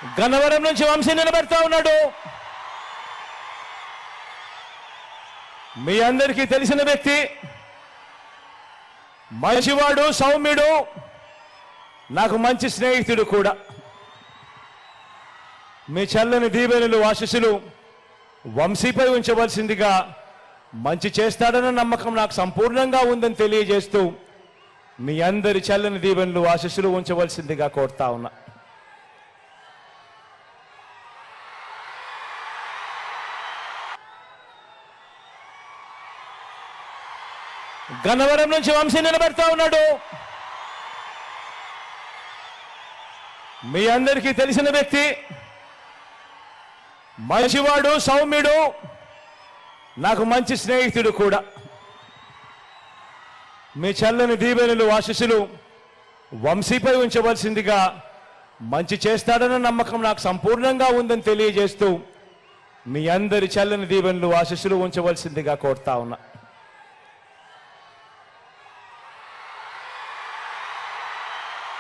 గన్నవరం నుంచి వంశీ నిలబెడతా ఉన్నాడు. మీ అందరికీ తెలిసిన వ్యక్తి, మంచివాడు, సౌమ్యుడు, నాకు మంచి స్నేహితుడు కూడా. మీ చల్లని దీవెనలు, ఆశీస్సులు వంశీపై ఉంచవలసిందిగా, మంచి చేస్తాడన్న నమ్మకం నాకు సంపూర్ణంగా ఉందని తెలియజేస్తూ మీ అందరి చల్లని దీవెనలు, ఆశీస్సులు ఉంచవలసిందిగా కోరుతా ఉన్నా. గన్నవరం నుంచి వంశీ నిలబెడతా ఉన్నాడు. మీ అందరికీ తెలిసిన వ్యక్తి, మంచివాడు, సౌమ్యుడు, నాకు మంచి స్నేహితుడు కూడా. మీ చల్లని దీవెనలు, ఆశీస్సులు వంశీపై ఉంచవలసిందిగా, మంచి చేస్తాడన్న నమ్మకం నాకు సంపూర్ణంగా ఉందని తెలియజేస్తూ మీ అందరి చల్లని దీవెనలు, ఆశీస్సులు ఉంచవలసిందిగా కోరుతా ఉన్నా.